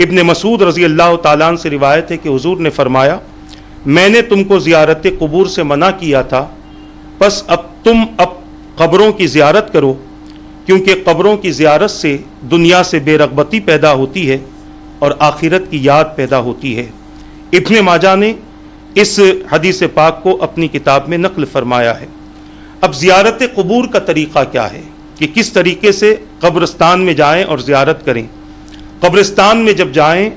ابن مسعود رضی اللہ تعالیٰ عنہ سے روایت ہے کہ حضور نے فرمایا میں نے تم کو زیارت قبور سے منع کیا تھا، پس اب تم قبروں کی زیارت کرو، کیونکہ قبروں کی زیارت سے دنیا سے بے رغبتی پیدا ہوتی ہے اور آخرت کی یاد پیدا ہوتی ہے۔ ابن ماجہ نے اس حدیث پاک کو اپنی کتاب میں نقل فرمایا ہے۔ اب زیارت قبور کا طریقہ کیا ہے کہ کس طریقے سے قبرستان میں جائیں اور زیارت کریں۔ قبرستان میں جب جائیں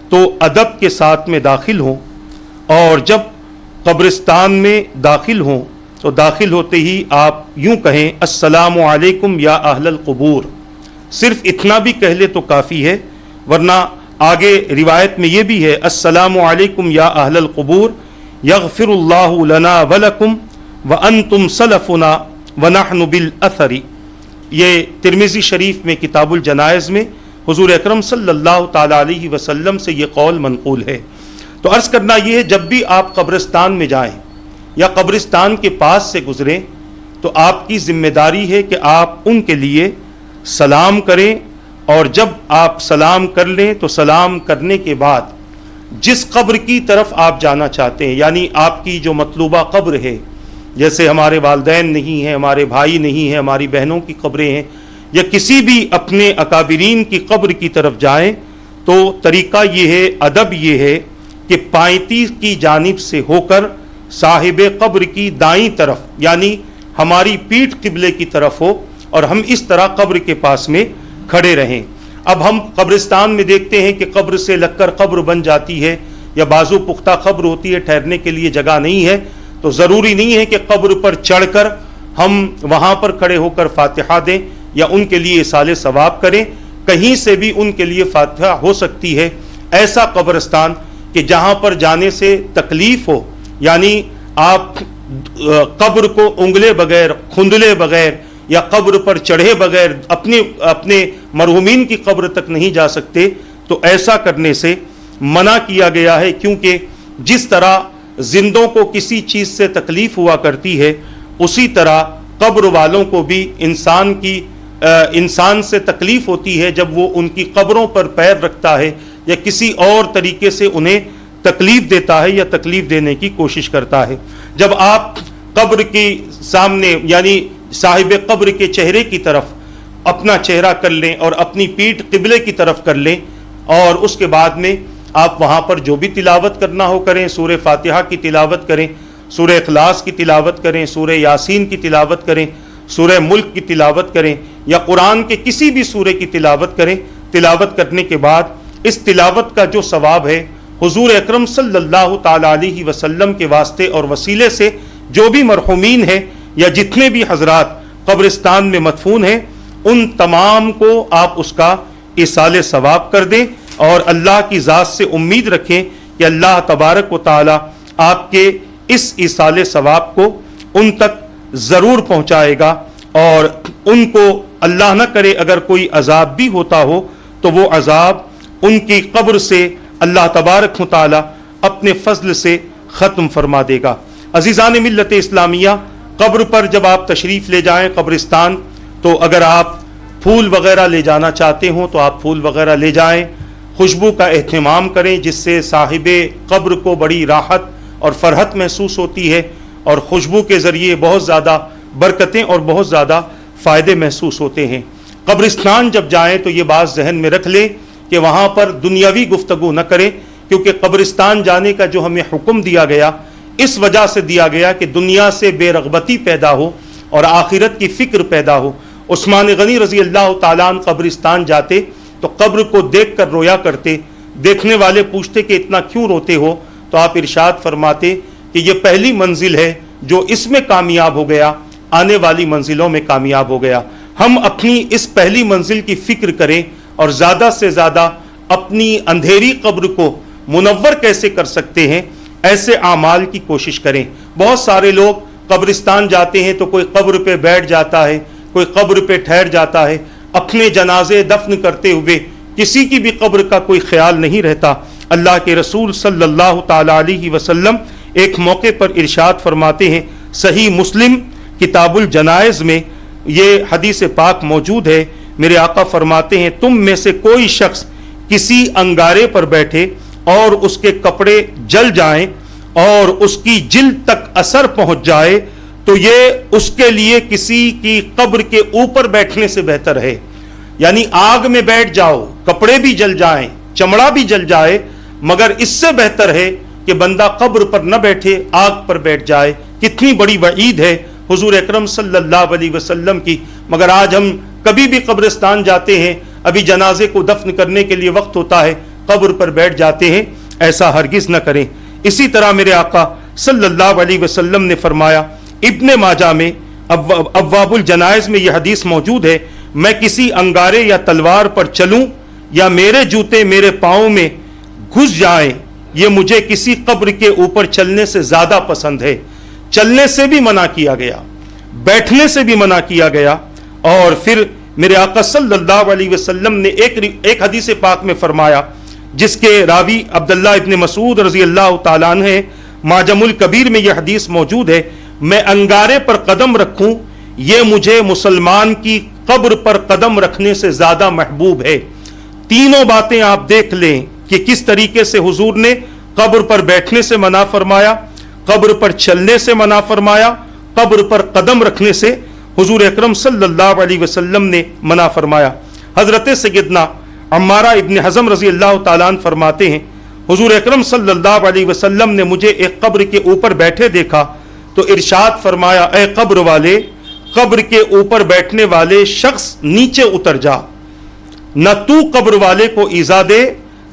تو ادب کے ساتھ میں داخل ہوں، اور جب قبرستان میں داخل ہوں تو داخل ہوتے ہی آپ یوں کہیں السلام علیکم یا اہل القبور، صرف اتنا بھی کہہ لے تو کافی ہے، ورنہ آگے روایت میں یہ بھی ہے السلام علیکم یا اہل القبور یغفر اللہ لنا ولکم وانتم سلفنا ونحن بالاثر۔ یہ ترمذی شریف میں کتاب الجنائز میں حضور اکرم صلی اللہ تعالیٰ علیہ وسلم سے یہ قول منقول ہے۔ تو عرض کرنا یہ ہے جب بھی آپ قبرستان میں جائیں یا قبرستان کے پاس سے گزریں تو آپ کی ذمہ داری ہے کہ آپ ان کے لیے سلام کریں، اور جب آپ سلام کر لیں تو سلام کرنے کے بعد جس قبر کی طرف آپ جانا چاہتے ہیں، یعنی آپ کی جو مطلوبہ قبر ہے، جیسے ہمارے والدین نہیں ہیں، ہمارے بھائی نہیں ہیں، ہماری بہنوں کی قبریں ہیں، یا کسی بھی اپنے اکابرین کی قبر کی طرف جائیں، تو طریقہ یہ ہے، ادب یہ ہے کہ پائنتی کی جانب سے ہو کر صاحب قبر کی دائیں طرف یعنی ہماری پیٹھ قبلے کی طرف ہو، اور ہم اس طرح قبر کے پاس میں کھڑے رہیں۔ اب ہم قبرستان میں دیکھتے ہیں کہ قبر سے لگ کر قبر بن جاتی ہے، یا بازو پختہ قبر ہوتی ہے، ٹھہرنے کے لیے جگہ نہیں ہے، تو ضروری نہیں ہے کہ قبر پر چڑھ کر ہم وہاں پر کھڑے ہو کر فاتحہ دیں یا ان کے لیے اصال ثواب کریں، کہیں سے بھی ان کے لیے فاتحہ ہو سکتی ہے۔ ایسا قبرستان کہ جہاں پر جانے سے تکلیف ہو، یعنی آپ قبر کو انگلے بغیر، کھندلے بغیر یا قبر پر چڑھے بغیر اپنے مرحومین کی قبر تک نہیں جا سکتے، تو ایسا کرنے سے منع کیا گیا ہے، کیونکہ جس طرح زندوں کو کسی چیز سے تکلیف ہوا کرتی ہے، اسی طرح قبر والوں کو بھی انسان سے تکلیف ہوتی ہے جب وہ ان کی قبروں پر پیر رکھتا ہے یا کسی اور طریقے سے انہیں تکلیف دیتا ہے یا تکلیف دینے کی کوشش کرتا ہے۔ جب آپ قبر کے سامنے یعنی صاحب قبر کے چہرے کی طرف اپنا چہرہ کر لیں اور اپنی پیٹھ قبلے کی طرف کر لیں، اور اس کے بعد میں آپ وہاں پر جو بھی تلاوت کرنا ہو کریں، سورہ فاتحہ کی تلاوت کریں، سورہ اخلاص کی تلاوت کریں، سورہ یاسین کی تلاوت کریں، سورہ ملک کی تلاوت کریں، یا قرآن کے کسی بھی سورہ کی تلاوت کریں۔ تلاوت کرنے کے بعد اس تلاوت کا جو ثواب ہے حضور اکرم صلی اللہ تعالیٰ علیہ وسلم کے واسطے اور وسیلے سے جو بھی مرحومین ہیں یا جتنے بھی حضرات قبرستان میں مدفون ہیں، ان تمام کو آپ اس کا ایصال ثواب کر دیں، اور اللہ کی ذات سے امید رکھیں کہ اللہ تبارک و تعالیٰ آپ کے اس ایصال ثواب کو ان تک ضرور پہنچائے گا، اور ان کو اللہ نہ کرے اگر کوئی عذاب بھی ہوتا ہو تو وہ عذاب ان کی قبر سے اللہ تبارک و تعالیٰ اپنے فضل سے ختم فرما دے گا۔ عزیزان ملت اسلامیہ، قبر پر جب آپ تشریف لے جائیں قبرستان، تو اگر آپ پھول وغیرہ لے جانا چاہتے ہوں تو آپ پھول وغیرہ لے جائیں، خوشبو کا اہتمام کریں جس سے صاحب قبر کو بڑی راحت اور فرحت محسوس ہوتی ہے، اور خوشبو کے ذریعے بہت زیادہ برکتیں اور بہت زیادہ فائدے محسوس ہوتے ہیں۔ قبرستان جب جائیں تو یہ بات ذہن میں رکھ لیں کہ وہاں پر دنیاوی گفتگو نہ کریں، کیونکہ قبرستان جانے کا جو ہمیں حکم دیا گیا اس وجہ سے دیا گیا کہ دنیا سے بے رغبتی پیدا ہو اور آخرت کی فکر پیدا ہو۔ عثمان غنی رضی اللہ تعالیٰ عنہ قبرستان جاتے تو قبر کو دیکھ کر رویا کرتے، دیکھنے والے پوچھتے کہ اتنا کیوں روتے ہو، تو آپ ارشاد فرماتے کہ یہ پہلی منزل ہے، جو اس میں کامیاب ہو گیا آنے والی منزلوں میں کامیاب ہو گیا۔ ہم اپنی اس پہلی منزل کی فکر کریں اور زیادہ سے زیادہ اپنی اندھیری قبر کو منور کیسے کر سکتے ہیں، ایسے اعمال کی کوشش کریں۔ بہت سارے لوگ قبرستان جاتے ہیں تو کوئی قبر پہ بیٹھ جاتا ہے، کوئی قبر پہ ٹھہر جاتا ہے، اپنے جنازے دفن کرتے ہوئے کسی کی بھی قبر کا کوئی خیال نہیں رہتا۔ اللہ کے رسول صلی اللہ تعالیٰ علیہ وسلم ایک موقع پر ارشاد فرماتے ہیں، صحیح مسلم کتاب الجنائز میں یہ حدیث پاک موجود ہے، میرے آقا فرماتے ہیں تم میں سے کوئی شخص کسی انگارے پر بیٹھے اور اس کے کپڑے جل جائیں اور اس کی جلد تک اثر پہنچ جائے تو یہ اس کے لیے کسی کی قبر کے اوپر بیٹھنے سے بہتر ہے. یعنی آگ میں بیٹھ جاؤ، کپڑے بھی جل جائیں، چمڑا بھی جل جائے، مگر اس سے بہتر ہے کہ بندہ قبر پر نہ بیٹھے، آگ پر بیٹھ جائے. کتنی بڑی وعید ہے حضور اکرم صلی اللہ علیہ وسلم کی. مگر آج ہم کبھی بھی قبرستان جاتے ہیں، ابھی جنازے کو دفن کرنے کے لیے وقت ہوتا ہے، قبر پر بیٹھ جاتے ہیں. ایسا ہرگز نہ کریں. اسی طرح میرے آقا صلی اللہ علیہ وسلم نے فرمایا، ابن ماجہ میں ابواب الجنائز میں یہ حدیث موجود ہے، میں کسی انگارے یا تلوار پر چلوں یا میرے جوتے میرے پاؤں میں گھس جائیں، یہ مجھے کسی قبر کے اوپر چلنے سے زیادہ پسند ہے. چلنے سے بھی منع کیا گیا، بیٹھنے سے بھی منع کیا گیا. اور پھر میرے آقا صلی اللہ علیہ وسلم نے ایک حدیث پاک میں فرمایا، جس کے راوی عبداللہ ابن مسعود رضی اللہ تعالیٰ عنہ ہے، معجم الکبیر میں یہ حدیث موجود ہے، میں انگارے پر قدم رکھوں یہ مجھے مسلمان کی قبر پر قدم رکھنے سے زیادہ محبوب ہے. تینوں باتیں آپ دیکھ لیں کہ کس طریقے سے حضور نے قبر پر بیٹھنے سے منع فرمایا، قبر پر چلنے سے منع فرمایا، قبر پر قدم رکھنے سے حضور اکرم صلی اللہ علیہ وسلم نے منع فرمایا. حضرت سیدنا عمارہ ابن حزم رضی اللہ تعالیٰ عنہ فرماتے ہیں، حضور اکرم صلی اللہ علیہ وسلم نے مجھے ایک قبر کے اوپر بیٹھے دیکھا تو ارشاد فرمایا، اے قبر والے، قبر کے اوپر بیٹھنے والے شخص نیچے اتر جا، نہ تو قبر والے کو ایذا دے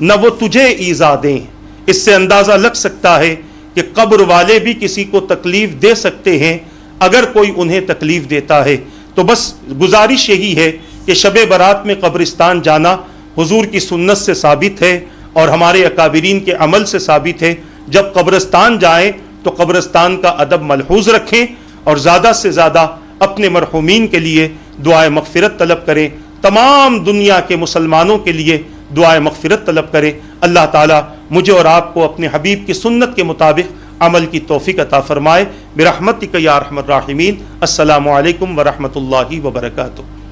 نہ وہ تجھے ایذا دیں. اس سے اندازہ لگ سکتا ہے کہ قبر والے بھی کسی کو تکلیف دے سکتے ہیں اگر کوئی انہیں تکلیف دیتا ہے. تو بس گزارش یہی ہے کہ شب برات میں قبرستان جانا حضور کی سنت سے ثابت ہے اور ہمارے اکابرین کے عمل سے ثابت ہے. جب قبرستان جائیں تو قبرستان کا ادب ملحوظ رکھیں اور زیادہ سے زیادہ اپنے مرحومین کے لیے دعائے مغفرت طلب کریں. تمام دنیا کے مسلمانوں کے لیے دعائے مغفرت طلب کریں. اللہ تعالیٰ مجھے اور آپ کو اپنے حبیب کی سنت کے مطابق عمل کی توفیق عطا فرمائے. برحمتک یا ارحم الراحمین. السلام علیکم ورحمۃ اللہ وبرکاتہ.